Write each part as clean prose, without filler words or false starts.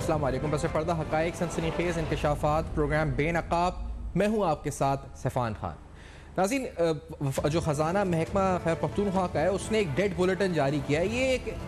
अस्सलाम वालेकुम। बस पर्दा हक़ाइक़ सनसनीखेज़ इंकशाफ़ात प्रोग्राम बेनकाब, मैं हूँ आपके साथ सफ़ान खान। नाज़रीन, जो ख़जाना महकमा खैर पख्तूनख्वा का है उसने एक डेट बुलेटिन जारी किया है। ये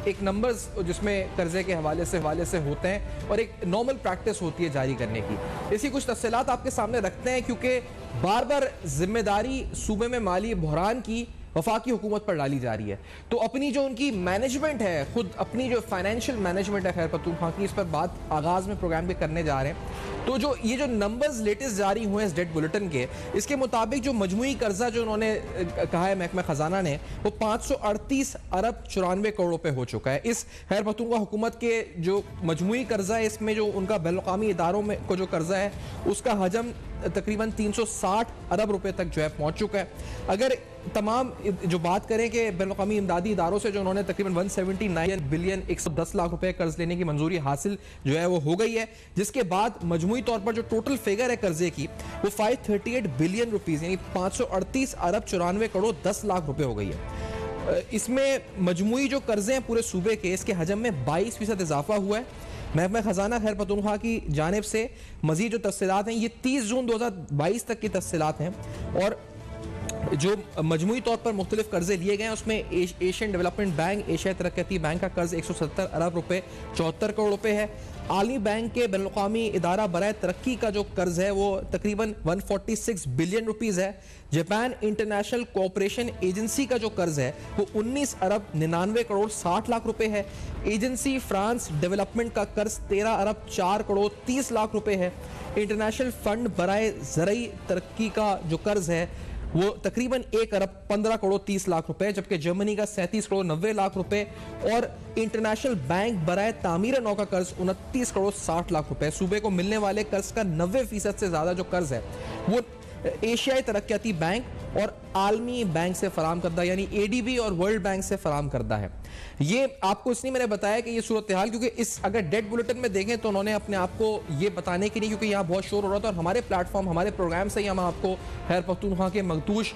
एक नंबर्स जिसमें कर्ज़े के हवाले से होते हैं और एक नॉर्मल प्रैक्टिस होती है जारी करने की। इसकी कुछ तफ़सीलात आपके सामने रखते हैं क्योंकि बार बार जिम्मेदारी सूबे में माली बहरान की वफाकी हुकूमत पर डाली जा रही है। तो अपनी जो उनकी मैनेजमेंट है, खुद अपनी जो फाइनेंशियल मैनेजमेंट है खैर पख्तूनख्वा की, इस पर बात आगाज़ में प्रोग्राम के करने जा रहे हैं। तो ये जो नंबर्स लेटेस्ट जारी हुए हैं इस डेट बुलेटिन के, इसके मुताबिक जो मजमूई कर्जा जो उन्होंने कहा है महकमा खजाना ने, वो 538 अरब 94 करोड़ रुपए हो चुका है। इस खैर पख्तूनख्वा हुकूमत के जो मजमूई कर्जा है, इसमें जो उनका बैनुल-अक़वामी इदारों में को जो कर्जा है उसका हजम तकरीबन 360 अरब रुपए तक जो है पहुंच चुका है। अगर तमाम जो बात करें कि बैनुल-अक़वामी इमदादी इदारों से जो उन्होंने तकरीबन 179 बिलियन 110 लाख रुपए कर्ज लेने की मंजूरी हासिल जो है वो हो गई है, जिसके बाद मजमूई तौर पर जो टोटल फिगर है कर्जे की वो 538 बिलियन रुपीज़ यानी 538 अरब 94 करोड़ 10 लाख रुपए हो गई है। इसमें मजमूई जो कर्जे हैं पूरे सूबे के, इसके हजम में 22% इजाफा हुआ है। महकमा खजाना खैर पख्तूनख्वा की जानिब से मजीद जो तफसीलात हैं, ये 30 जून 2022 तक की तफसीलात हैं और जो मजमूई तौर पर मुख्तलिफ कर्जे लिए गए हैं उसमें एशियन डेवलपमेंट बैंक, एशिया तरक्याती बैंक का कर्ज 170 अरब रुपए 74 करोड़ रुपए है। आलमी बैंक के बैनुल-अक़वामी इदारा बराए तरक्की का जो कर्ज है वो तकरीबन 146 बिलियन रुपीज़ है। जापान इंटरनेशनल कोऑपरेशन एजेंसी का जो कर्ज है वो 19 अरब 99 करोड़ 60 लाख रुपए है। एजेंसी फ्रांस डेवलपमेंट का कर्ज 13 अरब 4 करोड़ 30 लाख रुपए है। इंटरनेशनल फंड बराए ज़रई तरक्की का जो कर्ज है वो तकरीबन 1 अरब 15 करोड़ 30 लाख रुपए, जबकि जर्मनी का 37 करोड़ 90 लाख रुपए और इंटरनेशनल बैंक बराए तामीर नौ का कर्ज 29 करोड़ 60 लाख रुपए। सूबे को मिलने वाले कर्ज का 90% से ज्यादा जो कर्ज है वो एशियाई तरक्याती बैंक और आलमी बैंक से फराम करदा यानी ADB और वर्ल्ड बैंक से फराम करदा है। ये आपको इसलिए मैंने बताया कि ये सूरत हाल, क्योंकि इस अगर डेट बुलेटिन में देखें तो उन्होंने अपने आप को ये बताने के लिए, क्योंकि यहाँ बहुत शोर हो रहा था और हमारे प्लेटफॉर्म हमारे प्रोग्राम से ही हम आपको खैर पख्तूनख्वा के मखदूश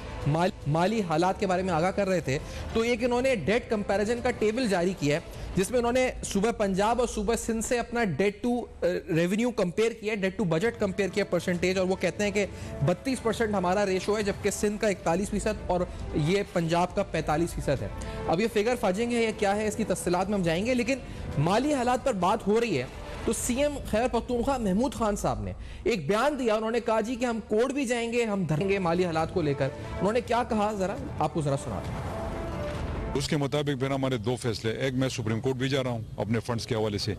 माली हालात के बारे में आगाह कर रहे थे, तो एक इन्होंने डेट कंपैरिजन का टेबल जारी किया है जिसमें उन्होंने सूबा पंजाब और सूबा सिंध से अपना डेट टू रेवेन्यू कंपेयर किया, डेट टू बजट कंपेयर किया परसेंटेज, और वो कहते हैं कि 32% हमारा रेशो है, जबकि सिंध का 41% और ये पंजाब का 45% है। अब ये फिगर फजेंगे या क्या है इसकी तफसीलात में हम जाएंगे, लेकिन माली हालात पर बात हो रही है तो CM खैर पख्तूनख्वा महमूद खान साहब ने एक बयान दिया। उन्होंने कहा जी कि हम कोर्ट भी जाएंगे, हम धरेंगे माली हालात को लेकर। उन्होंने क्या कहा, जरा आपको जरा सुना। उसके मुताबिक फिर हमारे 2 फैसले, एक मैं सुप्रीम कोर्ट भी जा रहा हूँ अपने फंड्स के हवाले से,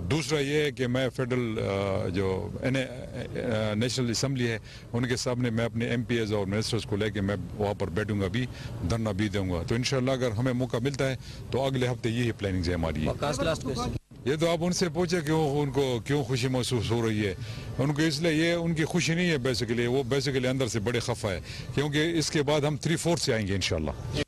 दूसरा ये है कि मैं फेडरल जो नेशनल असम्बली है उनके सामने मैं अपने MPs और मिनिस्टर्स को लेके मैं वहाँ पर बैठूंगा भी, धरना भी दूंगा। तो इंशाल्लाह अगर हमें मौका मिलता है तो अगले हफ्ते यही प्लानिंग है हमारी। ये तो आप उनसे पूछे कि उनको क्यों खुशी महसूस हो रही है। उनको इसलिए ये उनकी खुशी नहीं है बेसिकली, वो बेसिकली अंदर से बड़े खफा है क्योंकि इसके बाद हम 3/4 से आएंगे इंशाल्लाह।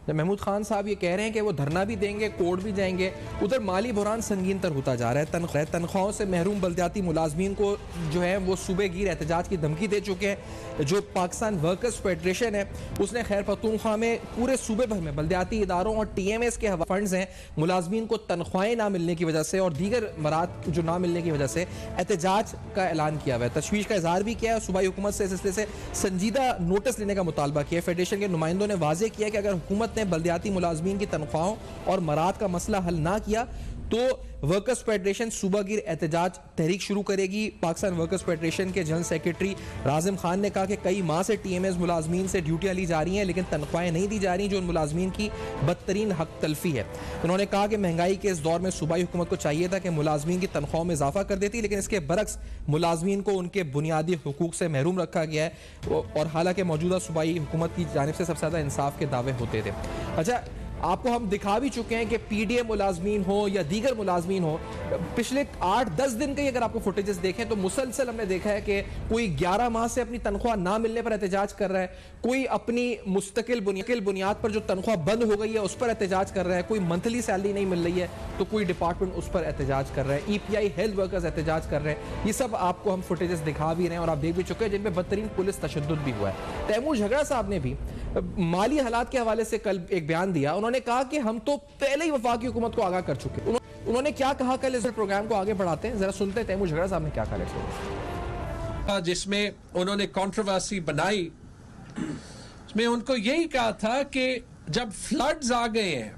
महमूद खान साहब ये कह रहे हैं कि वो धरना भी देंगे, कोर्ट भी जाएंगे। उधर माली बहरान संगीन तर होता जा रहा है। तनख्वाहों से महरूम बल्दियाती मुलाजमीन को जो है वो सूबे गिर एहतजाज की धमकी दे चुके हैं। जो पाकिस्तान वर्कर्स फेडरेशन है उसने खैर पख्तूनख्वा में पूरे सूबे भर में बल्दियाती इदारों और TMS के फंड्स हैं, मुलाजमीन को तनख्वाहें ना मिलने की वजह से और दीगर मराद जो ना मिलने की वजह से एहतजाज का ऐलान किया हुआ है। तशवीश का इजहार भी किया है, सूबाई हुकूमत से इस सिलसिले से संजीदा नोटिस लेने का मुतालबा किया। फेडरेशन के नुमाइंदों ने वाजे किया कि अगर हुकूमत ने बल्दियाती मुलाजमीन की तनख्वाहों और मराद का मसला हल ना किया तो वर्कर्स फेडरेशन सूबागिर एहतजाज तहरीक शुरू करेगी। पाकिस्तान वर्कर्स फेडरेशन के जनरल सेक्रेटरी राजिम खान ने कहा कि कई माह से TMS मुलाजमीन से ड्यूटियां ली जा रही हैं लेकिन तनख्वाहें नहीं दी जा रही, जो उन मुलाजमीन की बदतरीन हक तलफी है। उन्होंने कहा कि महंगाई के इस दौर में सूबाई हुकूमत को चाहिए था कि मुलाजमीन की तनख्वाहों में इजाफा कर देती, लेकिन इसके बरक्स मुलाजमीन को उनके बुनियादी हुकूक से महरूम रखा गया है और हालांकि मौजूदा सूबाई हुकूमत की जानिब से सबसे ज़्यादा इंसाफ के दावे होते थे। अच्छा, आपको हम दिखा भी चुके हैं कि PDA मुलाजमीन हो या दीगर मुलाजमीन हो, पिछले 8-10 दिन के अगर आपको फुटेजेस देखें तो मुसलसल हमने देखा है कि कोई 11 माह से अपनी तनख्वाह ना मिलने पर एहतजाज कर रहा है, कोई अपनी मुस्तकिल बुनियाद पर जो तनख्वाह बंद हो गई है उस पर एहतजाज कर रहा है, कोई मंथली सैलरी नहीं मिल रही है तो कोई डिपार्टमेंट उस पर एहतजाज कर रहा है, EPI हेल्थ वर्कर्स एहतजाज कर रहे हैं। ये सब आपको हम फुटेजेस दिखा भी रहे हैं और आप देख भी चुके हैं जिनमें बदतरीन पुलिस तशद्दुद भी हुआ है। तैमूर झगड़ा साहब ने भी माली हालात के हवाले से कल एक बयान दिया, उन्होंने कहा कि हम तो पहले ही वफाकी हुकूमत को आगाह कर चुके। उन्होंने क्या कहा कल इस प्रोग्राम को आगे बढ़ाते हैं, जरा सुनते हैं तैमूर झगड़ा साहब ने क्या कहा। जिसमें उन्होंने कंट्रोवर्सी बनाई, उसमें उनको यही कहा था कि जब फ्लड्स आ गए हैं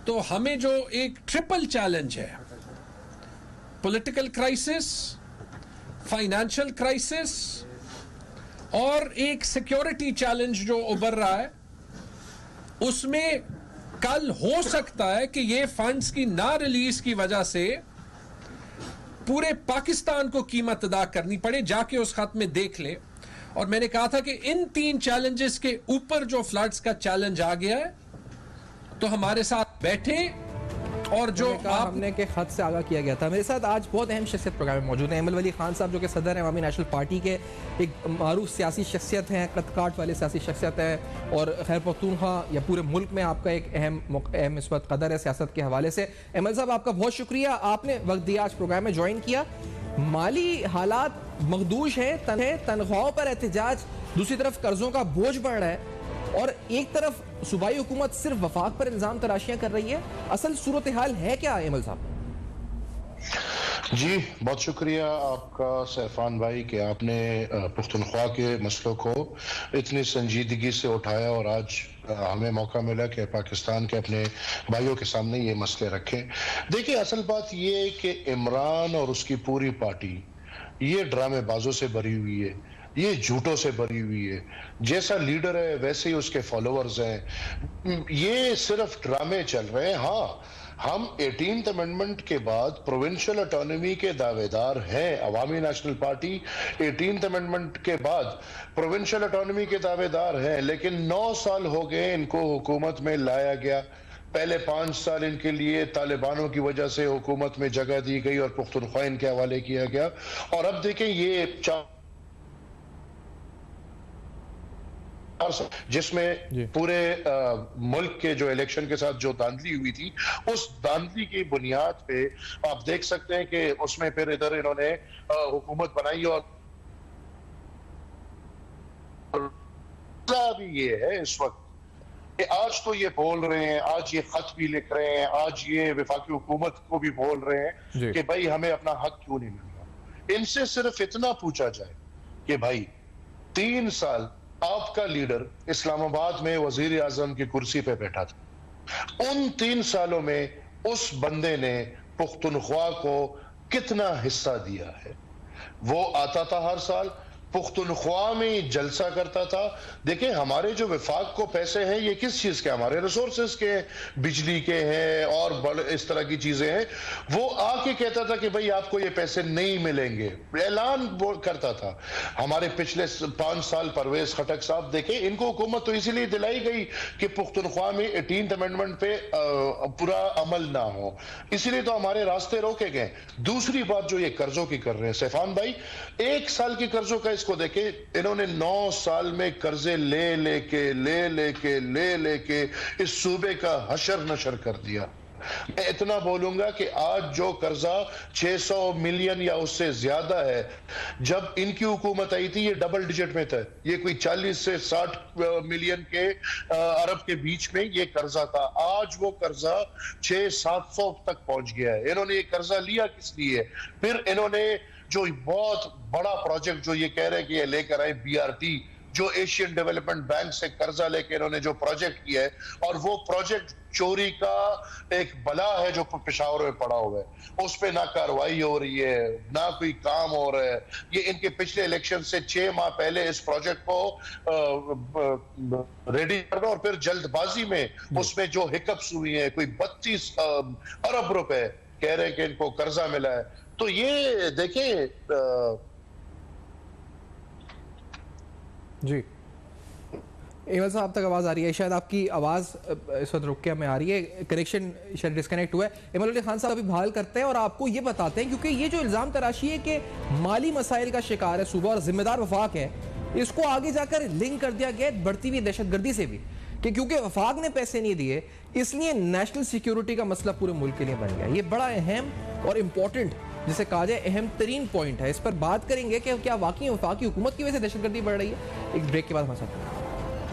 तो हमें जो एक ट्रिपल चैलेंज है, पॉलिटिकल क्राइसिस, फाइनेंशियल क्राइसिस और एक सिक्योरिटी चैलेंज जो उभर रहा है, उसमें कल हो सकता है कि ये फंड्स की ना रिलीज की वजह से पूरे पाकिस्तान को कीमत अदा करनी पड़े। जाके उस खत में देख ले। और मैंने कहा था कि इन 3 चैलेंजेस के ऊपर जो फ्लड्स का चैलेंज आ गया है, तो हमारे साथ बैठे और जो हमने के खत से आगाह किया गया था। मेरे साथ आज बहुत अहम शख्सियत प्रोग्राम में मौजूद है, एमएल वली खान साहब, जो कि सदर हैं अवामी नेशनल पार्टी के, एक मारूफ सियासी शख्सियत हैं, कद-काट वाले सियासी शख्सियत है और खैर पख्तूनख्वा या पूरे मुल्क में आपका एक अहम इस वक्त कदर है सियासत के हवाले से। एमएल साहब, आपका बहुत शुक्रिया, आपने वक्त दिया, आज प्रोग्राम में ज्वाइन किया। माली हालात मखदूश हैं, तनख्वाहों पर एहतजाज, दूसरी तरफ कर्जों का बोझ बढ़ रहा है और एक तरफ सूबाई हुकूमत सिर्फ वफाक पर इल्जाम तराशियां कर रही है। असल सूरत हाल है क्या एमल साहब? जी बहुत शुक्रिया आपका सैफान भाई कि आपने पुख्तनख्वा के मसलों को इतनी संजीदगी से उठाया और आज हमें मौका मिला कि पाकिस्तान के अपने भाइयों के सामने ये मसले रखें। देखिए, असल बात ये है कि इमरान और उसकी पूरी पार्टी ये ड्रामेबाजों से भरी हुई है, ये झूठों से भरी हुई है। जैसा लीडर है वैसे ही उसके फॉलोअर्स हैं। ये सिर्फ ड्रामे चल रहे हैं। हाँ, हम 18th अमेंडमेंट के बाद प्रोविंशियल ऑटोनॉमी के दावेदार हैं। अवामी नेशनल पार्टी 18th अमेंडमेंट के बाद प्रोविंशियल ऑटोनॉमी के दावेदार हैं, लेकिन 9 साल हो गए इनको हुकूमत में लाया गया। पहले 5 साल इनके लिए तालिबानों की वजह से हुकूमत में जगह दी गई और पुख्तनख्वा इनके हवाले किया गया। और अब देखें, ये जिसमें पूरे मुल्क के जो इलेक्शन के साथ जो धांधली हुई थी, उस धांधली की बुनियाद पे आप देख सकते हैं कि उसमें फिर इधर इन्होंने हुकूमत बनाई। और भी ये है इस वक्त कि आज तो ये बोल रहे हैं, आज ये खत भी लिख रहे हैं, आज ये वफाकी हुकूमत को भी बोल रहे हैं कि भाई हमें अपना हक क्यों नहीं मिल रहा। इनसे सिर्फ इतना पूछा जाए कि भाई 3 साल आपका लीडर इस्लामाबाद में वजीर आजम की कुर्सी पे बैठा था, उन 3 सालों में उस बंदे ने पुख्तनख्वा को कितना हिस्सा दिया है? वो आता था हर साल, पुख्तनख्वा में जलसा करता था। देखिए, हमारे जो वफाक को पैसे हैं ये किस चीज के? हमारे रिसोर्सेज के, बिजली के हैं और इस तरह की चीजें हैं। वो आके कहता था कि भाई आपको ये पैसे नहीं मिलेंगे, ऐलान करता था। हमारे पिछले 5 साल परवेज खटक साहब देखे, इनको हुकूमत तो इसीलिए दिलाई गई कि पुख्तनख्वा में 18th अमेंडमेंट पे पूरा अमल ना हो, इसीलिए तो हमारे रास्ते रोके गए। दूसरी बात जो ये कर्जों की कर रहे हैं सैफान भाई, 1 साल की कर्जों का इसको देखे, इन्होंने 9 साल में कर्जे ले लेके इस सूबे का हशर नशर कर दिया। मैं इतना बोलूंगा कि आज जो कर्जा 600 मिलियन या उससे ज्यादा है, जब इनकी हुकूमत आई थी ये डबल डिजिट में था। ये कोई 40 से 60 मिलियन के अरब के बीच में ये कर्जा था। आज वो कर्जा 600-700 तक पहुंच गया है। इन्होंने ये कर्जा लिया किस लिए? फिर इन्होंने जो बहुत बड़ा प्रोजेक्ट जो ये कह रहे हैं कि ये लेकर आए BRT, जो एशियन डेवलपमेंट बैंक से कर्जा लेकर इन्होंने जो प्रोजेक्ट किया है, और वो प्रोजेक्ट चोरी का एक बला है जो पेशावर में पड़ा हुआ है। उस पे ना कार्रवाई हो रही है, ना कोई काम हो रहा है। ये इनके पिछले इलेक्शन से 6 माह पहले इस प्रोजेक्ट को रेडी करना और फिर जल्दबाजी में उसमें जो हिकअप्स हुई है, कोई 32 अरब रुपए कह रहे हैं कि इनको कर्जा मिला है। तो ये देखें जी, एमल साहब तक आवाज़ आ रही है? शायद आपकी आवाज़ इस वक्त रुक के हमें आ रही है, कनेक्शन शायद डिस्कनेक्ट हुआ है। एमल वली खान साहब अभी बहाल करते हैं और आपको ये बताते हैं, क्योंकि ये जो इल्ज़ाम तराशी है कि माली मसाइल का शिकार है सूबा और जिम्मेदार वफाक है, इसको आगे जाकर लिंक कर दिया गया बढ़ती हुई दहशतगर्दी से भी, कि क्योंकि वफाक ने पैसे नहीं दिए इसलिए नेशनल सिक्योरिटी का मसला पूरे मुल्क के लिए बन गया। ये बड़ा अहम और इम्पोर्टेंट, जिसे कहा जाए अहम तरीन पॉइंट है। इस पर बात करेंगे कि क्या वाकई वफाकी हुकूमत की वजह से दहशतगर्दी बढ़ रही है। एक ब्रेक के बाद हमारे साथ।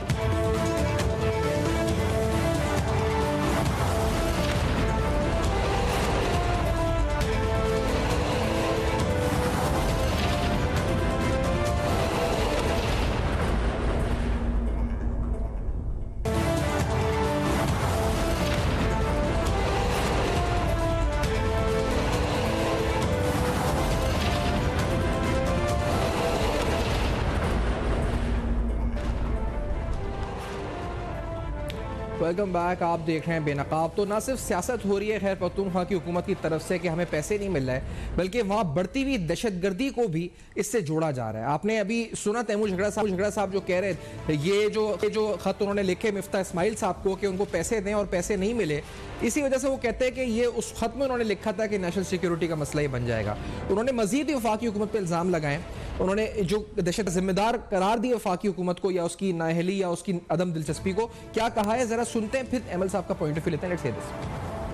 Welcome back. आप देख रहे हैं बेनकाब। तो ना सिर्फ सियासत हो रही है खैर पख्तूनख्वा की हुकूमत की तरफ से कि हमें पैसे नहीं मिल रहे, बल्कि वहाँ बढ़ती हुई दहशतगर्दी को भी इससे जोड़ा जा रहा है। आपने अभी सुना तैमूर झगड़ा साहब जो कह रहे थे, ये जो खत उन्होंने लिखे मिफ्ता इस्माइल साहब को कि उनको पैसे दें और पैसे नहीं मिले, इसी वजह से वो कहते हैं कि ये उस खत में उन्होंने लिखा था कि नेशनल सिक्योरिटी का मसला ही बन जाएगा। उन्होंने मजीद वफाकी हुकूमत पर इल्ज़ाम लगाए, उन्होंने जो दहशत जिम्मेदार करार दी वफाकी हुकूमत को या उसकी नाअहली या उसकी अदम दिलचस्पी को। क्या कहा है जरा सुनते हैं, फिर एमएल साहब का पॉइंट ऑफ व्यू लेते हैं। लेट्स से दिस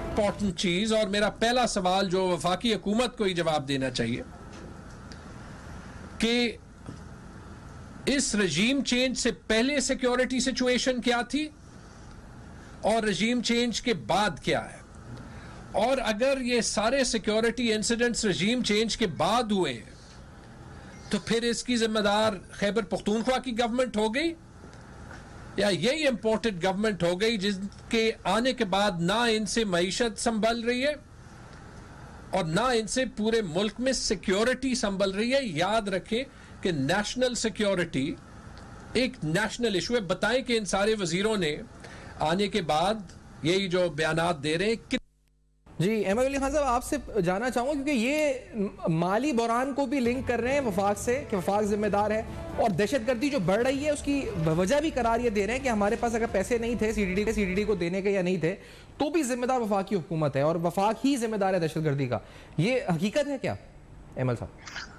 इंपॉर्टेंट चीज, और मेरा पहला सवाल जो वफाकी हुकूमत को ही जवाब देना चाहिए कि इस रजीम चेंज से पहले सिक्योरिटी सिचुएशन क्या थी और रजीम चेंज के बाद क्या है, और अगर ये सारे सिक्योरिटी इंसिडेंट्स रजीम चेंज के बाद हुए तो फिर इसकी जिम्मेदार खैबर पख्तूनख्वा की गवर्नमेंट हो गई या यही इंपोर्टेड गवर्नमेंट हो गई जिसके आने के बाद ना इनसे मईशत संभल रही है और ना इनसे पूरे मुल्क में सिक्योरिटी संभल रही है। याद रखें कि नेशनल सिक्योरिटी एक नेशनल इशू है। बताएं कि इन सारे वजीरों ने आने के बाद यही जो बयानात दे रहे हैं। जी अहमद अली खान साहब, आपसे जानना चाहूंगा क्योंकि ये माली बहरान को भी लिंक कर रहे हैं वफाक से कि वफाक जिम्मेदार है, और दहशतगर्दी जो बढ़ रही है उसकी वजह भी करार ये दे रहे हैं कि हमारे पास अगर पैसे नहीं थे सीडीडी को देने के या नहीं थे तो भी जिम्मेदार वफाक की हुकूमत है और वफाक ही जिम्मेदार है दहशतगर्दी का। ये हकीकत है क्या अहमद साहब?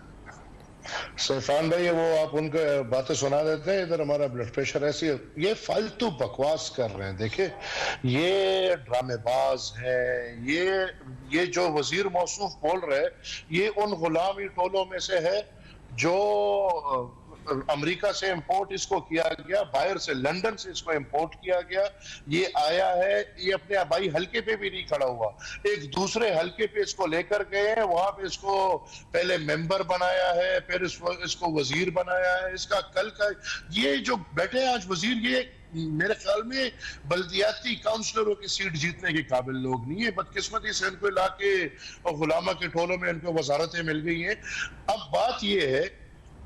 सैफान भाई, वो आप उनको बातें सुना देते हैं, इधर हमारा ब्लड प्रेशर ऐसी है। ये फालतू बकवास कर रहे हैं। देखिए, ये ड्रामेबाज है। ये जो वजीर मौसूफ बोल रहे हैं, ये उन गुलामी टोलों में से है जो अमेरिका से इंपोर्ट इसको किया गया, बाहर से लंदन से इसको इंपोर्ट किया गया। ये आया है, ये अपने आबाई हल्के पे भी नहीं खड़ा हुआ, एक दूसरे हल्के पे इसको लेकर गए हैं, वहां पे इसको पहले मेंबर बनाया है, फिर इसको वजीर बनाया है। इसका कल का ये जो बैठे आज वजीर, ये मेरे ख्याल में बल्दियाती काउंसलरों की सीट जीतने के काबिल लोग नहीं है। बदकिस्मती से इनको लाके और गुलामा के टोलों में इनको वजारतें मिल गई हैं। अब बात ये है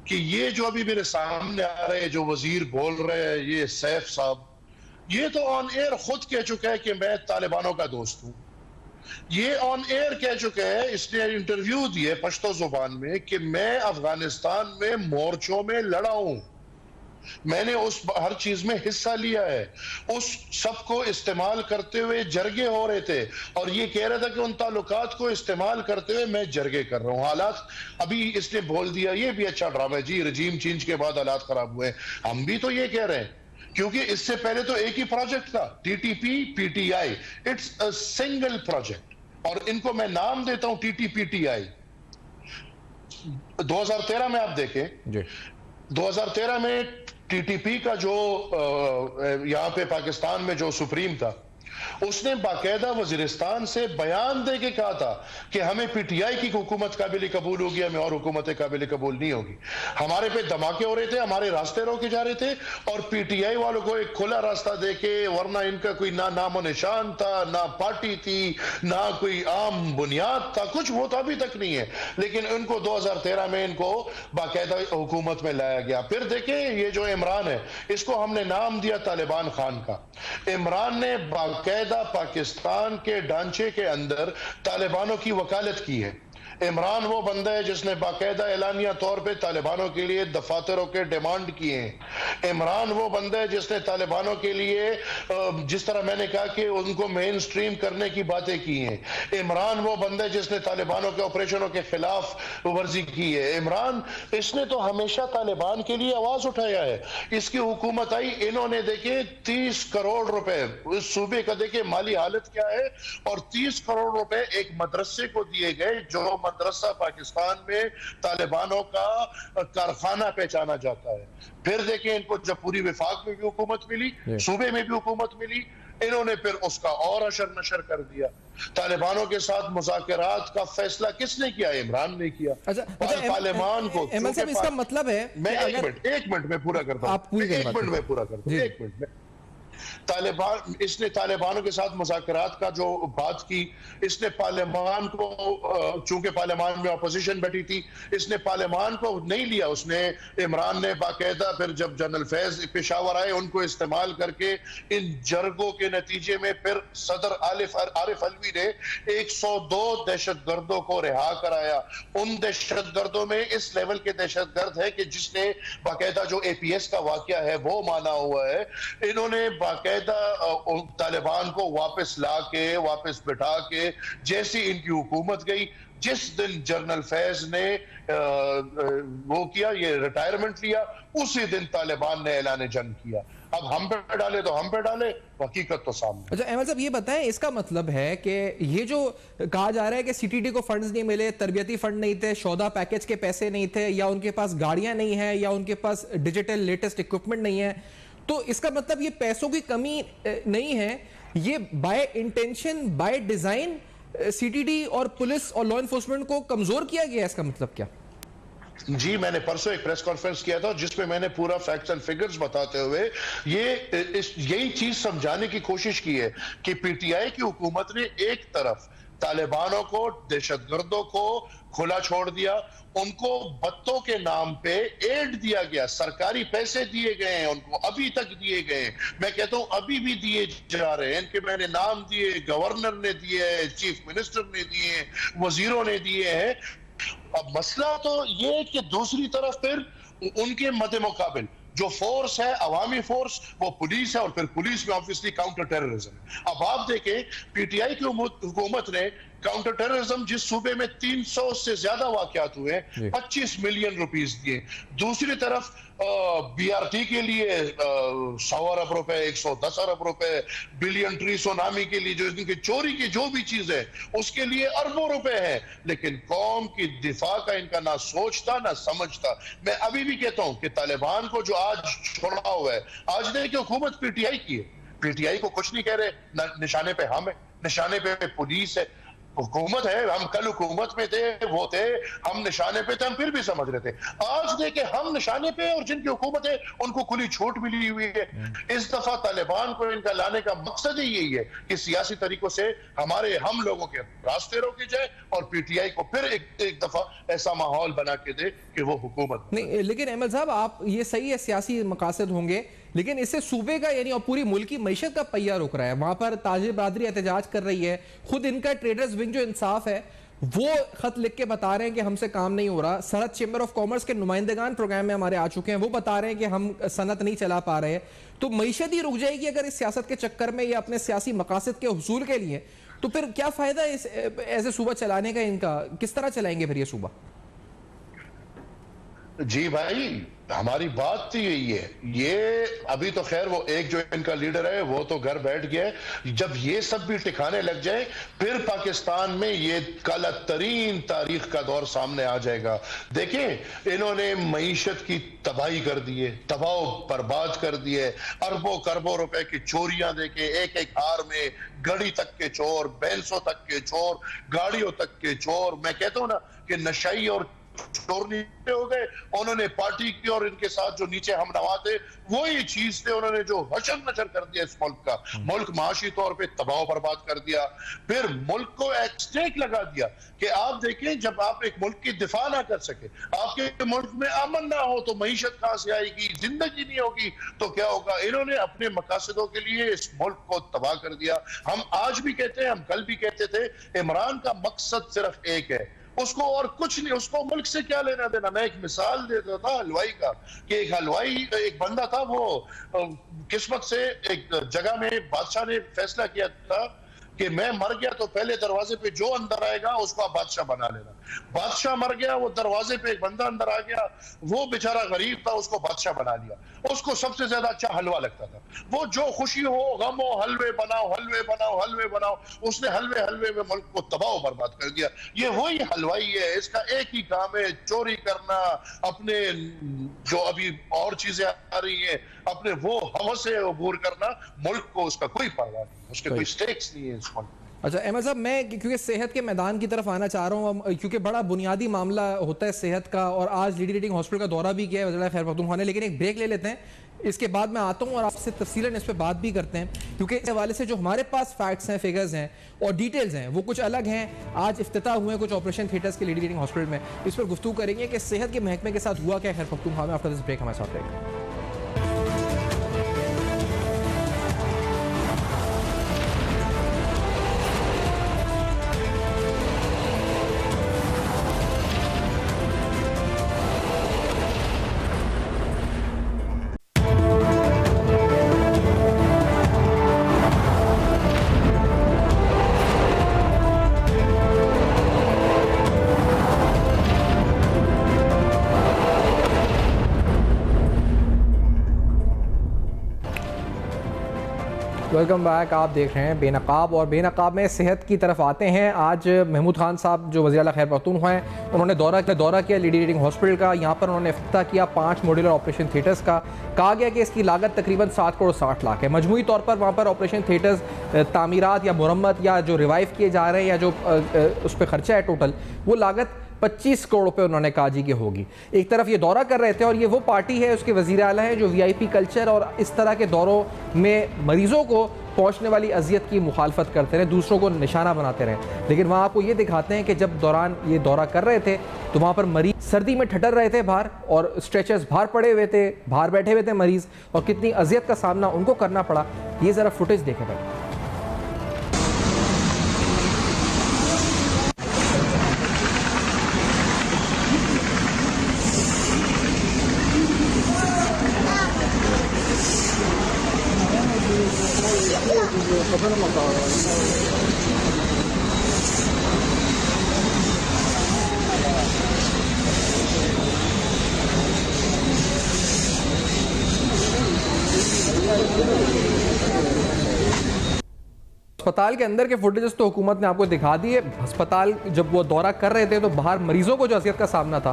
कि ये जो अभी मेरे सामने आ रहे हैं, जो वजीर बोल रहे हैं, ये सैफ साहब, ये तो ऑन एयर खुद कह चुका है कि मैं तालिबानों का दोस्त हूं। ये ऑन एयर कह चुका है, इसने इंटरव्यू दिए पश्तो जुबान में कि मैं अफगानिस्तान में मोर्चों में लड़ा हूं, मैंने उस हर चीज में हिस्सा लिया है। उस सबको इस्तेमाल करते हुए जरगे हो रहे थे और ये कह रहा था कि उन ताल्लुकात को इस्तेमाल करते हुए मैं जरगे कर रहा हूं। हालात अभी इसने बोल दिया, ये भी अच्छा ड्रामा है जी, रजीम चेंज के बाद हालात खराब हुए। हम भी तो ये कह रहे हैं, क्योंकि इससे पहले तो एक ही प्रोजेक्ट था, TTP PTI, it's a single project, और इनको मैं नाम देता हूं टीटीपीटीआई। 2013 में आप देखें, 2013 में टीटीपी का जो यहां पे पाकिस्तान में जो सुप्रीम था, उसने बाकायदा वजीरिस्तान से बयान दे के कहा था कि हमें पीटीआई की हुकूमत काबिल कबूल होगी, हमें और हुकूमतें काबिल कबूल नहीं होगी। हमारे पे धमाके हो रहे थे, हमारे रास्ते रोके जा रहे थे, और पीटीआई वालों को एक खुला रास्ता देके, वरना इनका कोई ना नामो निशान था, ना पार्टी थी, ना कोई आम बुनियाद था, कुछ वो तो अभी तक नहीं है। लेकिन इनको 2013 में इनको बाकायदा हुकूमत में लाया गया। फिर देखें, ये जो इमरान है, इसको हमने नाम दिया तालिबान खान का। इमरान ने बाकायदा पाकिस्तान के ढांचे के अंदर तालिबानों की वकालत की है। इमरान वो बंदा है जिसने बाकायदा एलानिया तौर पे तालिबानों के लिए दफातरों के डिमांड किए हैं। इमरान वो बंदा है जिसने तालिबानों के लिए, जिस तरह मैंने कहा कि उनको मेन स्ट्रीम करने की बातें की हैं। इमरान वो बंदा है जिसने तालिबानों के ऑपरेशनों के खिलाफ वर्जी की है। इमरान, इसने तो हमेशा तालिबान के लिए आवाज उठाया है। इसकी हुकूमत आई, इन्होंने देखे 30 करोड़ रुपए, इस सूबे का देखे माली हालत क्या है, और 30 करोड़ रुपए एक मदरसे को दिए गए जो मदरसा पाकिस्तान में तालिबानों का कारखाना पहचाना जाता है। फिर देखें, इनको जब पूरी विफाक में भी हुकूमत मिली, सूबे में भी हुकूमत मिली, इन्होंने फिर उसका और अशर नशर कर दिया। तालिबानों के साथ मुज़ाकरात का फैसला किसने किया? इमरान ने किया। पार्लियामान को इसका मतलब है, मैं एक मिनट में पूरा करता हूं, एक मिनट में तालिबान, इसने तालिबानों के साथ मुज़ाकरात का जो बात की, इसने पार्लियामान को, चूंकि पार्लियामान में अपोजिशन बैठी थी, इसने पार्लियामान को नहीं लिया। उसने, इमरान ने बाकायदा फिर जब जनरल फैज पेशावर आए, उनको इस्तेमाल करके इन जरगों के नतीजे में फिर सदर आरिफ अलवी ने 102 दहशतगर्दों को रिहा कराया। उन दहशतगर्दों में इस लेवल के दहशतगर्द है कि जिसने बाकायदा जो APS का वाकया है वो माना हुआ है। इन्होंने बाकायदा तालिबान को वापस लाके, वापस बिठा के, जैसी इनकी हुकूमत गई, जिस दिन जनरल फैज ने वो किया, ये रिटायरमेंट लिया, उसी दिन तालिबान ने ऐलान जंग किया। अब हम पे डाले तो हम पे डाले, हकीकत तो सामने। अच्छा अहमद साहब, ये बताएं, इसका मतलब है कि ये जो कहा जा रहा है कि CTD को फंड्स नहीं मिले, तरबियती फंड नहीं थे, शौदा पैकेज के पैसे नहीं थे, या उनके पास गाड़ियां नहीं है, या उनके पास डिजिटल लेटेस्ट इक्विपमेंट नहीं है, तो इसका मतलब ये पैसों की कमी नहीं है, ये by intention, by design CTD और पुलिस और लॉ एनफोर्समेंट को कमजोर किया गया है। इसका मतलब क्या? जी, मैंने परसों एक प्रेस कॉन्फ्रेंस किया था जिसमें मैंने पूरा फैक्ट्स एंड फिगर्स बताते हुए यही चीज समझाने की कोशिश की है कि PTI की हुकूमत ने एक तरफ तालिबानों को, दहशतगर्दों को खुला छोड़ दिया, उनको बत्तों के नाम पे एड दिया गया, सरकारी पैसे दिए गए हैं उनको, अभी तक दिए गए हैं, मैं कहता हूं अभी भी दिए जा रहे हैं। इनके मैंने नाम दिए, गवर्नर ने दिए, चीफ मिनिस्टर ने दिए, वजीरों ने दिए हैं। अब मसला तो ये है कि दूसरी तरफ फिर उनके मद्दे मुकाबिल जो फोर्स है, अवामी फोर्स, वो पुलिस है, और फिर पुलिस में ऑब्वियसली काउंटर टेररिज्म। अब आप देखें, PTI की हुकूमत ने काउंटर टेररिज्म जिस सूबे में 300 से ज्यादा वाकयात हुए, 25 मिलियन रुपीस दिए। दूसरी तरफ BRT के लिए 100 अरब रुपए, 110 अरब रुपए, बिलियन ट्री सुनामी के लिए जो इनकी चोरी की जो भी चीज है उसके लिए अरबों रुपए है, लेकिन कौम की दिफा का इनका ना सोचता ना समझता। मैं अभी भी कहता हूं कि तालिबान को जो आज छोड़ा हुआ है, आज देखिए हुकूमत PTI की है, PTI को कुछ नहीं कह रहे, निशाने पे हम है, निशाने पे पुलिस है, हुकूमत है। हम कल हुकूमत में थे, वो थे, हम निशाने पे थे, हम फिर भी समझ रहे थे। आज देखे हम निशाने पे, और जिनकी हुकूमत है उनको खुली छूट मिली हुई है। इस दफा तालिबान को इनका लाने का मकसद ही यही है कि सियासी तरीकों से हम लोगों के रास्ते रोके जाए, और PTI को फिर एक दफा ऐसा माहौल बना के दे कि वो हुकूमत नहीं। लेकिन अहमद साहब, आप ये सही है, सियासी मकासद होंगे, लेकिन इससे सूबे का यानी और पूरी मुल्क की मईशत का पहिया रुक रहा है। वहां पर ताजिर बरादरी एहतजाज कर रही है, खुद इनका ट्रेडर्स विंग जो इंसाफ है वो खत लिख के बता रहे हैं कि हमसे काम नहीं हो रहा। सरहद चेंबर ऑफ कॉमर्स के नुमाइंदगान प्रोग्राम में हमारे आ चुके हैं, वो बता रहे हैं कि हम सनत नहीं चला पा रहे। तो मईशत ही रुक जाएगी अगर इस सियासत के चक्कर में या अपने सियासी मकासद के हुसूल के लिए, तो फिर क्या फायदा इस ऐसे सूबा चलाने का? इनका किस तरह चलाएंगे फिर ये सूबा? जी भाई, हमारी बात तो यही है। ये अभी तो खैर वो एक जो इनका लीडर है वो तो घर बैठ गया है। जब ये सब भी टिकाने लग जाए, फिर पाकिस्तान में ये काला तरीन तारीख का दौर सामने आ जाएगा। देखें, इन्होंने मईशत की तबाही कर दी है, तबाह बर्बाद कर दी है। अरबों खरबों रुपए की चोरियां देखे, एक एक हार में घड़ी तक के चोर, बैंसों तक के चोर, गाड़ियों तक के चोर। मैं कहता हूं ना कि नशाई और चोर नीचे हो गए। उन्होंने पार्टी की और इनके साथ जो नीचे हम नवा थे, वही चीज थे, उन्होंने जो हशर नशर कर दिया इस मुल्क का। मुल्क माशी तौर पे तबाह बर्बाद कर दिया, फिर मुल्क को एक स्टेक लगा दिया कि आप देखें, जब आप एक मुल्क की दिफा ना कर सके, आपके मुल्क में अमन ना हो, तो मईशत कहां से आएगी, जिंदगी नहीं होगी तो क्या होगा। इन्होंने अपने मकासदों के लिए इस मुल्क को तबाह कर दिया। हम आज भी कहते हैं, हम कल भी कहते थे, इमरान का मकसद सिर्फ एक है, उसको और कुछ नहीं, उसको मुल्क से क्या लेना देना। मैं एक मिसाल देता था हलवाई का, कि एक हलवाई, एक बंदा था, वो किस्मत से एक जगह में बादशाह ने फैसला किया था कि मैं मर गया तो पहले दरवाजे पे जो अंदर आएगा उसको आप बादशाह बना लेना। बादशाह मर गया, वो दरवाजे पे एक बंदा अंदर आ गया, वो बेचारा गरीब था, उसको बादशाह बना लिया। उसको सबसे ज्यादा अच्छा हलवा लगता था। वो जो खुशी हो, गम हो, हलवे बनाओ, हलवे बनाओ, हलवे बनाओ। उसने हलवे हलवे में मुल्क को तबाह बर्बाद कर दिया। ये वही हलवाई है, इसका एक ही काम है, चोरी करना, अपने जो अभी और चीजें आ रही हैं, अपने वो हवस से अबूर करना। मुल्क को उसका कोई परवाह नहीं, उसके कोई स्टेक्स नहीं है इस मुल्क में। अच्छा अहमद साहब, मैं क्योंकि सेहत के मैदान की तरफ आना चाह रहा हूँ, क्योंकि बड़ा बुनियादी मामला होता है सेहत का, और आज लीडी रीडिंग हॉस्पिटल का दौरा भी किया है वज़ीर खैर पख्तूनख्वा ने, लेकिन एक ब्रेक ले लेते हैं, इसके बाद मैं आता हूँ और आपसे तफसीलन इस पर बात भी करते हैं, क्योंकि इस हवाले से जो हमारे पास फैक्ट्स हैं, फिगर्स हैं और डिटेल्स हैं वो कुछ अलग हैं। आज इफ्तिताह हुए हैं कुछ ऑपरेशन थिएटर्स के लीडी रीडिंग हॉस्पिटल में, इस पर गुफ्तगू करेंगे कि सेहत के महकमे के साथ हुआ क्या खैर पख्तूनख्वा में। आफ्टर दिस ब्रेक हमारे साथ रहेगा। Welcome back. आप देख रहे हैं बेनकाब, और बेनकाब में सेहत की तरफ आते हैं। आज महमूद खान साहब जो वज़ीर आला खैर पख्तूनख्वा हैं, उन्होंने दौरा किया लीडी रीडिंग हॉस्पिटल का। यहाँ पर उन्होंने इफ्तिताह किया 5 मॉड्यूलर ऑपरेशन थिएटर्स का। कहा गया कि इसकी लागत तकरीबन 7 करोड़ 60 लाख है। मजमूई तौर पर वहाँ पर ऑपरेशन थिएटर्स तामीरात या मुरम्मत या जो रिवाइव किए जा रहे हैं या जो उस पर खर्चा है टोटल, वो लागत 25 करोड़ रुपए उन्होंने कहा जी की होगी। एक तरफ ये दौरा कर रहे थे, और ये वो पार्टी है, उसके वज़ीर आला है जो VIP कल्चर और इस तरह के दौरों में मरीज़ों को पहुंचने वाली अजियत की मुखालफत करते रहे, दूसरों को निशाना बनाते रहे। लेकिन वहाँ आपको ये दिखाते हैं कि जब दौरान ये दौरा कर रहे थे तो वहाँ पर मरीज सर्दी में ठटर रहे थे बाहर, और स्ट्रेचर्स बाहर पड़े हुए थे, बाहर बैठे हुए थे मरीज़, और कितनी अजियत का सामना उनको करना पड़ा। ये ज़रा फुटेज देखें भाई। अस्पताल के अंदर के फुटेजेस तो हुकूमत ने आपको दिखा दिए। अस्पताल जब वो दौरा कर रहे थे तो बाहर मरीजों को जो अज़ियत का सामना था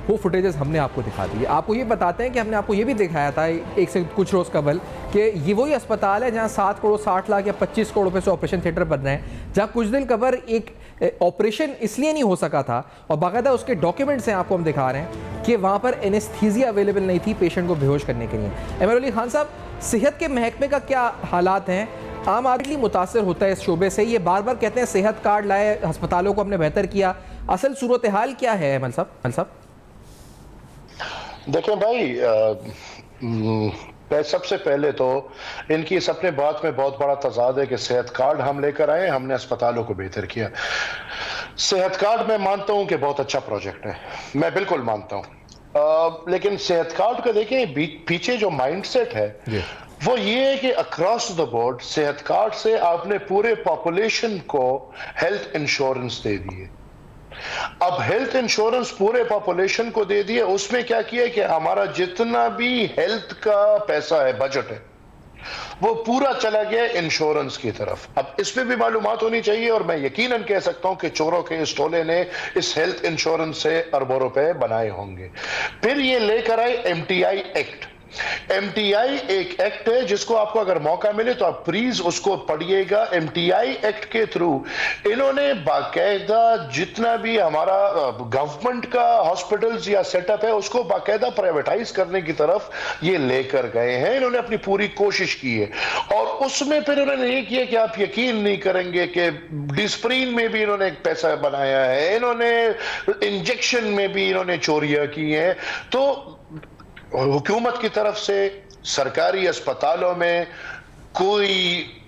वो फुटेजेस हमने आपको दिखा दिए। आपको ये बताते हैं कि हमने आपको ये भी दिखाया था एक से कुछ रोज़ कबल कि ये वही अस्पताल है जहाँ 7 करोड़ 60 लाख या 25 करोड़ रुपए से ऑपरेशन थिएटर बन रहे हैं, जहाँ कुछ दिन कबर एक ऑपरेशन इसलिए नहीं हो सका था, और बाकायदा उसके डॉक्यूमेंट्स हैं आपको हम दिखा रहे हैं कि वहाँ पर एनेस्थीसिया अवेलेबल नहीं थी पेशेंट को बेहोश करने के लिए। अमीर अली खान साहब, सेहत के महकमे का क्या हालात हैं? आम आदमी मुतासर होता है इस शोबे से, ये बार बार कहते हैं सेहत कार्ड लाए, अस्पतालों को हमने बेहतर किया, असल सूरत हाल क्या है अमन साहब? देखें भाई, सबसे पहले तो इनकी इस अपने बात में बहुत बड़ा तजाद है कि सेहत कार्ड हम लेकर आए, हमने अस्पतालों को बेहतर किया। सेहत कार्ड मैं मानता हूं कि बहुत अच्छा प्रोजेक्ट है, मैं बिल्कुल मानता हूं, लेकिन सेहत कार्ड का देखें पीछे जो माइंडसेट है वो ये है कि अक्रॉस द बोर्ड सेहत कार्ड से आपने पूरे पॉपुलेशन को हेल्थ इंश्योरेंस दे दिए। अब हेल्थ इंश्योरेंस पूरे पॉपुलेशन को दे दिए, उसमें क्या किया कि हमारा जितना भी हेल्थ का पैसा है, बजट है, वो पूरा चला गया इंश्योरेंस की तरफ। अब इसमें भी मालूमात होनी चाहिए, और मैं यकीनन कह सकता हूं कि चोरों के इस टोले ने इस हेल्थ इंश्योरेंस से अरबों रुपए बनाए होंगे। फिर ये लेकर आए MTI एक्ट। MTI एक एक्ट है जिसको आपको अगर मौका मिले तो आप प्लीज उसको पढ़िएगा। MTI एक्ट के थ्रू इन्होंने बाकायदा जितना भी हमारा गवर्नमेंट का हॉस्पिटल्स या सेटअप है उसको बाकायदा प्राइवेटाइज करने की तरफ ये लेकर गए हैं। इन्होंने अपनी पूरी कोशिश की है, और उसमें फिर इन्होंने ये किया कि आप यकीन नहीं करेंगे कि डिस्प्रीन में भी इन्होंने एक पैसा बनाया है, इन्होंने इंजेक्शन में भी इन्होंने चोरियां की हैं। तो हुकूमत की तरफ से सरकारी अस्पतालों में कोई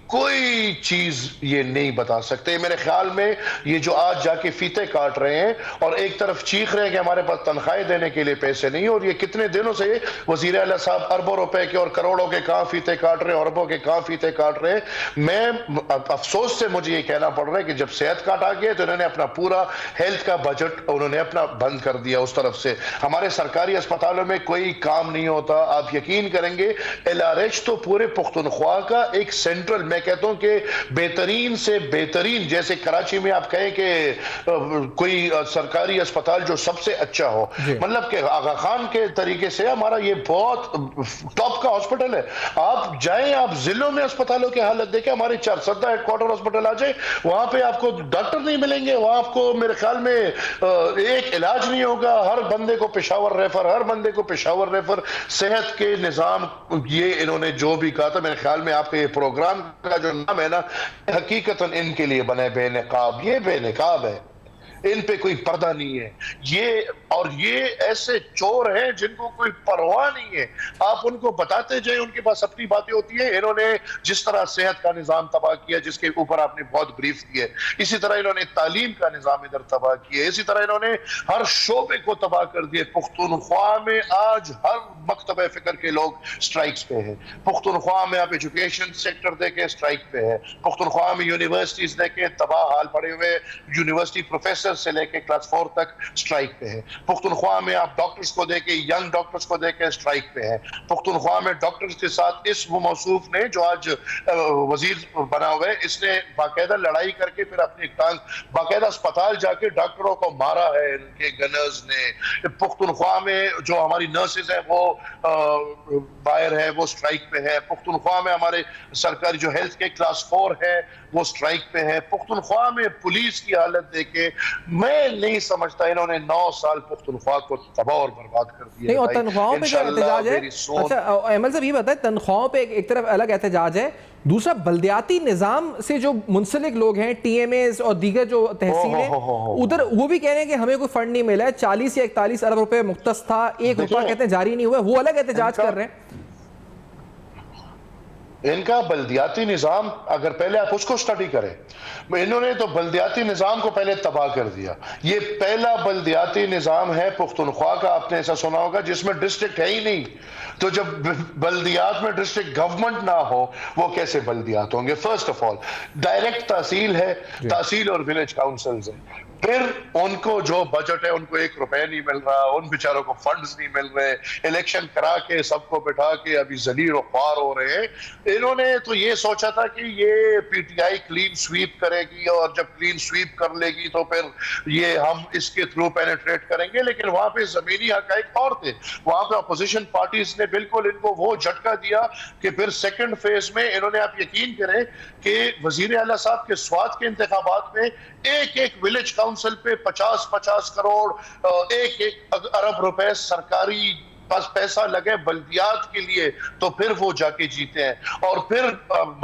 कोई चीज ये नहीं बता सकते। मेरे ख्याल में ये जो आज जाके फीते काट रहे हैं और एक तरफ चीख रहे हैं कि हमारे पास तनख्वाहें देने के लिए पैसे नहीं, और ये कितने दिनों से वजीर आला साहब अरबों रुपए के और करोड़ों के कहां फीते काट रहे हैं, अरबों के कहां फीते काट रहे हैं। मैं अफसोस से मुझे ये कहना पड़ रहा है कि जब सेहत काटा गया तो इन्होंने अपना पूरा हेल्थ का बजट उन्होंने अपना बंद कर दिया। उस तरफ से हमारे सरकारी अस्पतालों में कोई काम नहीं होता। आप यकीन करेंगे LRH तो पूरे पुख्तनख्वा का एक सेंट्रल, मैं कहता हूं कि बेहतरीन से बेहतरीन, जैसे कराची में आप कहें कि कोई सरकारी अस्पताल जो सबसे अच्छा हो, मतलब कि आगा खान के तरीके से हमारा ये बहुत टॉप का हॉस्पिटल है। आप जाएं, आप जिलों में अस्पतालों की हालत देखें, हमारे चारसदा हेडक्वार्टर हॉस्पिटल आ जाए, वहां पे आपको डॉक्टर नहीं मिलेंगे, वहां आपको मेरे ख्याल में एक इलाज नहीं होगा। हर बंदे को पेशावर रेफर, हर बंदे को पेशावर रेफर। सेहत के निजाम, ये इन्होंने जो भी कहा था, मेरे ख्याल में आपके ये प्रोग्राम का जो नाम है ना, हकीकतन इनके लिए बने बेनकाब। ये बेनकाब है, इन पे कोई पर्दा नहीं है। ये ऐसे चोर हैं जिनको कोई परवाह नहीं है। आप उनको बताते जाए, उनके पास अपनी बातें होती है। इन्होंने जिस तरह सेहत का निजाम तबाह किया, जिसके ऊपर आपने बहुत ब्रीफ किए, इसी तरह इन्होंने तालीम का निजाम इधर तबाह किया, इसी तरह इन्होंने हर शोबे को तबाह कर दिए। पुख्तनख्वा में आज हर मकतब फिक्र के लोग स्ट्राइक्स पे है। पुख्तनख्वा में आप एजुकेशन सेक्टर देखे स्ट्राइक पे है। पुख्तनख्वा में यूनिवर्सिटीज देखे तबाह हाल पड़े हुए, यूनिवर्सिटी प्रोफेसर से लेके क्लास 4 तक स्ट्राइक पे है। पुख्तनख्वा में आप डॉक्टर्स को देखे, यंग डॉक्टर्स को देखे स्ट्राइक पे है। पुख्तनख्वा में डॉक्टर्स के साथ इस मौसूफ ने जो आज वजीर बना हुआ है, इसने बाकायदा लड़ाई करके फिर अपनी टांग बाकायदा अस्पताल जाके डॉक्टरों को मारा है इनके गनर्स ने। पुख्तनख्वा में जो हमारी नर्सेज है वो बाहर है, वो स्ट्राइक पे है। पुख्तनख्वा में हमारे सरकारी जो हेल्थ के क्लास 4 है वो स्ट्राइक पे है। पुख्तनख्वा में पुलिस की हालत देखे, मैं नहीं समझता, इन्होंने 9 साल पुख्तनख्वा को तबाह और बर्बाद कर दिया। नहीं, और तनख्वाहों पे क्या एहतजाज है? अच्छा अहमद साहब ये बताएं, तनख्वाहों पे एक तरफ अलग एहतजाज है, दूसरा बल्दियाती निजाम से जो मुंसलिक लोग हैं, TMAs और दीगर जो तहसीलें, उधर वो भी कह रहे हैं कि हमें कोई फंड नहीं मिला है। 40 या 41 अरब रुपए मुख्तस था, 1 रुपया कहते हैं जारी नहीं हुआ, वो अलग एहतजाज कर रहे हैं। इनका बल्दियाती निजाम, अगर पहले आप उसको स्टडी करें, इन्होंने तो बल्दियाती निजाम को पहले तबाह कर दिया। ये पहला बल्दियाती निजाम है पुख्तनख्वा का, आपने ऐसा सुना होगा, जिसमें डिस्ट्रिक्ट है ही नहीं। तो जब बल्दियात में डिस्ट्रिक्ट गवर्नमेंट ना हो, वो कैसे बल्दियात होंगे? फर्स्ट ऑफ ऑल डायरेक्ट तहसील है, तहसील और विलेज काउंसिल्स है। फिर उनको जो बजट है, उनको 1 रुपया नहीं मिल रहा, उन बेचारों को फंड्स नहीं मिल रहे, इलेक्शन करा के सबको बिठा के अभी जलील और ख्वार हो रहे हैं। इन्होंने तो ये सोचा था कि ये PTI क्लीन स्वीप करेगी, और जब क्लीन स्वीप कर लेगी तो फिर ये हम इसके थ्रू पेनिट्रेट करेंगे, लेकिन वहां पे जमीनी हकाइक और थे। वहां पे अपोजिशन पार्टीज ने बिल्कुल इनको वो झटका दिया कि फिर सेकंड फेज में इन्होंने, आप यकीन करें कि वजीर आला साहब के स्वात के इंतखाबात में एक विलेज काउंसिल पे 50-50 करोड़, 1 अरब रुपए सरकारी पास पैसा लगे बल्दियात के लिए, तो फिर वो जाके जीते हैं। और फिर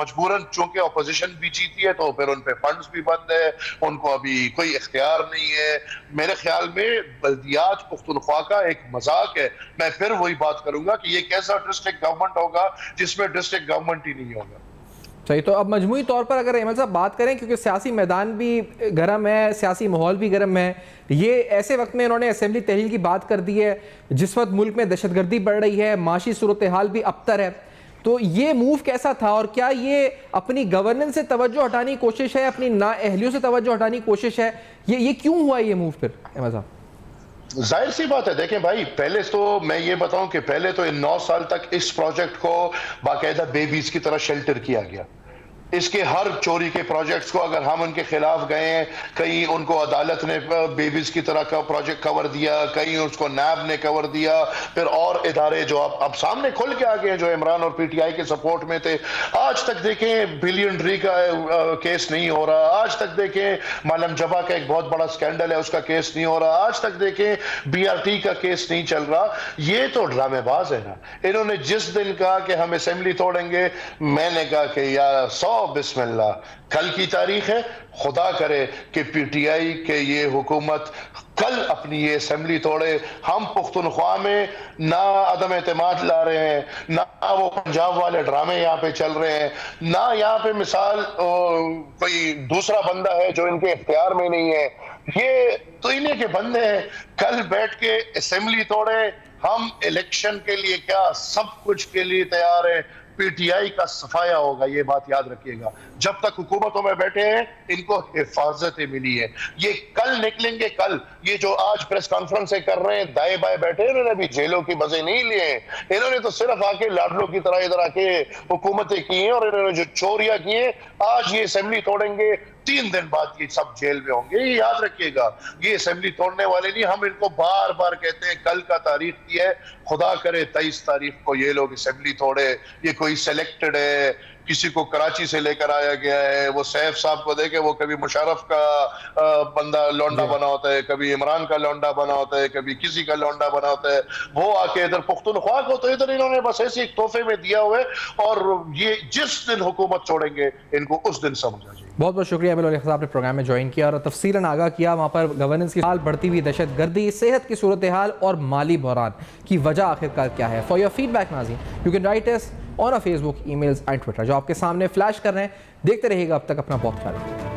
मजबूरन चूंकि ऑपोजिशन भी जीती है तो फिर उन पे फंड्स भी बंद है, उनको अभी कोई इख्तियार नहीं है। मेरे ख्याल में बल्दियात पुख्तनख्वा का एक मजाक है। मैं फिर वही बात करूंगा कि ये कैसा डिस्ट्रिक्ट गवर्नमेंट होगा जिसमें डिस्ट्रिक्ट गवर्नमेंट ही नहीं होगा। सही, तो अब मजमूई तौर पर अगर अहमद साहब बात करें, क्योंकि सियासी मैदान भी गर्म है, सियासी माहौल भी गर्म है, ये ऐसे वक्त में इन्होंने असेंबली तहलील की बात कर दी है जिस वक्त मुल्क में दहशतगर्दी बढ़ रही है, माशी सूरत हाल भी अबतर है, तो ये मूव कैसा था? और क्या ये अपनी गवर्नेंस से तवज्जो हटाने की कोशिश है, अपनी नाअहलियों से तवज्जो हटाने की कोशिश है? ये क्यों हुआ ये मूव फिर अहमद साहब? जाहिर सी बात है, देखें भाई, पहले तो मैं ये बताऊं कि पहले तो इन 9 साल तक इस प्रोजेक्ट को बाकायदा बेबीज की तरह शेल्टर किया गया। इसके हर चोरी के प्रोजेक्ट्स को अगर हम उनके खिलाफ गए हैं, कहीं उनको अदालत ने बेबीज की तरह का प्रोजेक्ट कवर दिया, कहीं उसको नैब ने कवर दिया, फिर और इदारे जो अब सामने खुल के आ गए हैं जो इमरान और PTI के सपोर्ट में थे। आज तक देखें बिलियनरी का केस नहीं हो रहा, आज तक देखें मालम जबा का एक बहुत बड़ा स्कैंडल है, उसका केस नहीं हो रहा, आज तक देखें BRT का केस नहीं चल रहा। ये तो ड्रामेबाज है ना। इन्होंने जिस दिन कहा कि हम असेंबली तोड़ेंगे, मैंने कहा कि यार 100 आओ बिस्मिल्लाह, कल की तारीख है, खुदा करे कि पीटीआई के ये हुकूमत कल अपनी ये असेंबली तोड़े। हम पुख्तनख्वा में ना अदम एतमाद ला रहे हैं, ना वो पंजाब वाले ड्रामे यहाँ पे चल रहे हैं, ना यहाँ पे मिसाल कोई दूसरा बंदा है जो इनके इख्तियार में नहीं है। ये तो इन्हीं के बंदे हैं। कल बैठ के असेंबली तोड़े, हम इलेक्शन के लिए क्या सब कुछ के लिए तैयार है। पीटीआई का सफाया होगा, ये बात याद रखिएगा। जब तक हुकूमतों में बैठे हैं इनको हिफाजतें मिली है। ये कल निकलेंगे। कल ये जो आज प्रेस कॉन्फ्रेंस कर रहे हैं, दाएं बाएं बैठे हैं, इन्होंने अभी जेलों की मजे नहीं लिए हैं। इन्होंने तो सिर्फ आके लाडलों की तरह इधर आके हुकूमतें की हैं और इन्होंने जो चोरियां की हैं, आज ये असेंबली तोड़ेंगे, 3 दिन बाद ये सब जेल में होंगे। ये याद रखिएगा, ये असेंबली तोड़ने वाले नहीं। हम इनको बार बार कहते हैं, कल का तारीख की है, खुदा करे 23 तारीख को ये लोग असेंबली तोड़े। ये कोई सेलेक्टेड है, किसी को कराची से लेकर आया गया है। वो सैफ साहब को देखे, वो कभी मुशर्रफ का बंदा लौंडा बना होता है, कभी इमरान का लौंडा बना होता है, कभी किसी का लौंडा बना होता है। वो आके इधर पुख्तनख्वा को तो इधर इन्होंने बस ऐसे एक तोहफे में दिया हुआ है। और ये जिस दिन हुकूमत छोड़ेंगे इनको उस दिन समझ आ जाएगी। बहुत बहुत शुक्रिया अमीर उल साहब ने प्रोग्राम में ज्वाइन किया और तफसीलन आगाह किया वहाँ पर गवर्नेंस की हाल, बढ़ती हुई दहशत गर्दी, सेहत की सूरत हाल और माली बहरान की वजह आखिरकार क्या है। फॉर योर फीडबैक नाज़रीन, you can write us on a Facebook, emails and Twitter, जो आपके सामने फ्लैश कर रहे हैं। देखते रहिएगा, अब तक अपना बहुत ख्याल रखिए।